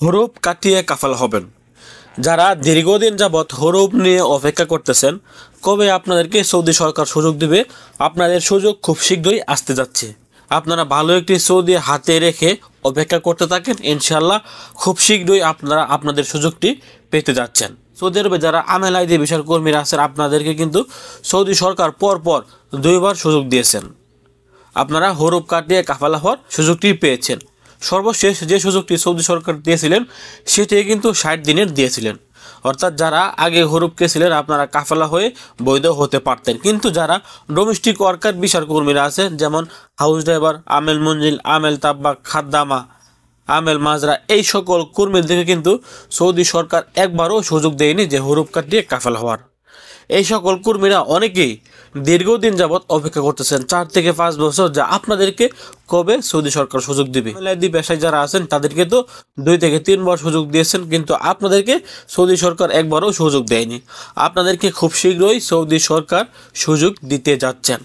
হরুপ কাটিয়ে কাফাল হবেন। যারা দীর্ঘদিন যাবৎ হরুপ নিয়ে অপেক্ষা করতেছেন, কবে আপনাদেরকে সৌদি সরকার সুযোগ দিবে, আপনাদের সুযোগ খুব শীঘ্রই আসতে যাচ্ছে। আপনারা ভালো একটি সৌদি হাতে রেখে অপেক্ষা করতে থাকেন, ইনশাল্লাহ খুব শীঘ্রই আপনারা আপনাদের সুযোগটি পেতে যাচ্ছেন। সৌদি আরবে যারা আমেল আইডি ভিসার কর্মীরা আছেন, আপনাদেরকে কিন্তু সৌদি সরকার পরপর 2বার সুযোগ দিয়েছেন। আপনারা হরুপ কাটিয়ে কাফালা হওয়ার সুযোগটি পেয়েছেন। সর্বশেষ যে সুযোগটি সৌদি সরকার দিয়েছিলেন সেটি কিন্তু 60 দিনের দিয়েছিলেন। অর্থাৎ যারা আগে হরুপ ছিলেন আপনারা কাফালা হয়ে বৈধ হতে পারতেন, কিন্তু যারা ডোমেস্টিক ওয়ার্কার ভিসার কর্মীরা আছেন, যেমন হাউস ড্রাইভার, আমেল মঞ্জিল, আমেল তাব্বাক, খাদ্দামা, আমেল মাজরা, এই সকল কর্মীদেরকে কিন্তু সৌদি সরকার একবারও সুযোগ দেয়নি যে হরুপ কাটিয়ে কাফালা হওয়ার। এই সকল কর্মীরা অনেকেই দীর্ঘদিন যাবৎ অপেক্ষা করতেছেন, 4 থেকে 5 বছর, যা আপনাদেরকে কবে সৌদি সরকার সুযোগ দিবে। মেলাদি পেশায় যারা আছেন তাদেরকে তো 2 থেকে 3 বার সুযোগ দিয়েছেন, কিন্তু আপনাদেরকে সৌদি সরকার একবারও সুযোগ দেয়নি। আপনাদেরকে খুব শীঘ্রই সৌদি সরকার সুযোগ দিতে যাচ্ছেন।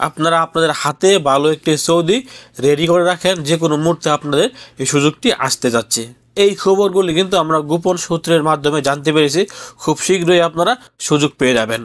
আপনারা আপনাদের হাতে ভালো একটি সৌদি রেডি করে রাখেন, যে কোনো মুহূর্তে আপনাদের এই সুযোগটি আসতে যাচ্ছে। এই খবরগুলি কিন্তু আমরা গোপন সূত্রের মাধ্যমে জানতে পেরেছি। খুব শীঘ্রই আপনারা সুযোগ পেয়ে যাবেন।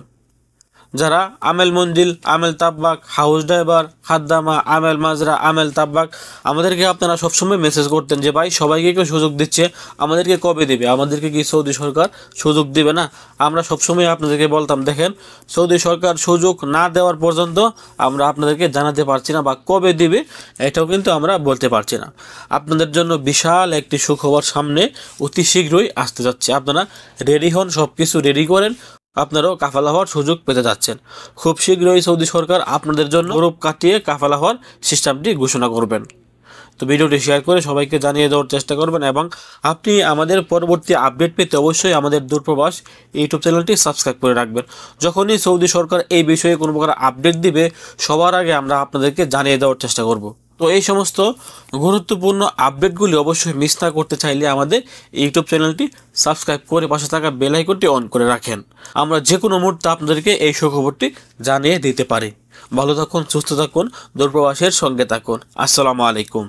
যারা আমেল মঞ্জিল, আমেল তাব্বাক, হাউস ড্রাইভার, খাদ্দামা, আমেল মাজরা, আমেল তাব্বাক, আমাদেরকে আপনারা সবসময় মেসেজ করতেন যে ভাই সবাইকে কেউ সুযোগ দিচ্ছে, আমাদেরকে কবে দেবে, আমাদেরকে কি সৌদি সরকার সুযোগ দেবে না? আমরা সবসময় আপনাদেরকে বলতাম, দেখেন সৌদি সরকার সুযোগ না দেওয়ার পর্যন্ত আমরা আপনাদেরকে জানাতে পারছি না, বা কবে দিবে এটাও কিন্তু আমরা বলতে পারছি না। আপনাদের জন্য বিশাল একটি সুখবর সামনে অতি শীঘ্রই আসতে যাচ্ছে। আপনারা রেডি হন, সব কিছু রেডি করেন, আপনারাও কাফালা হওয়ার সুযোগ পেতে যাচ্ছেন। খুব শীঘ্রই সৌদি সরকার আপনাদের জন্য হরুপ কাটিয়ে কাফালা হওয়ার সিস্টেমটি ঘোষণা করবেন। তো ভিডিওটি শেয়ার করে সবাইকে জানিয়ে দেওয়ার চেষ্টা করবেন, এবং আপনি আমাদের পরবর্তী আপডেট পেতে অবশ্যই আমাদের দূরপ্রবাস ইউটিউব চ্যানেলটি সাবস্ক্রাইব করে রাখবেন। যখনই সৌদি সরকার এই বিষয়ে কোনো প্রকার আপডেট দিবে, সবার আগে আমরা আপনাদেরকে জানিয়ে দেওয়ার চেষ্টা করব। তো এই সমস্ত গুরুত্বপূর্ণ আপডেটগুলি অবশ্যই মিস না করতে চাইলে আমাদের ইউটিউব চ্যানেলটি সাবস্ক্রাইব করে পাশে থাকা বেল আইকনটি অন করে রাখেন। আমরা যে কোনো মুহূর্তে আপনাদেরকে এই সুখবরটি জানিয়ে দিতে পারি। ভালো থাকুন, সুস্থ থাকুন, দূরপ্রবাসের সঙ্গে থাকুন। আসসালামু আলাইকুম।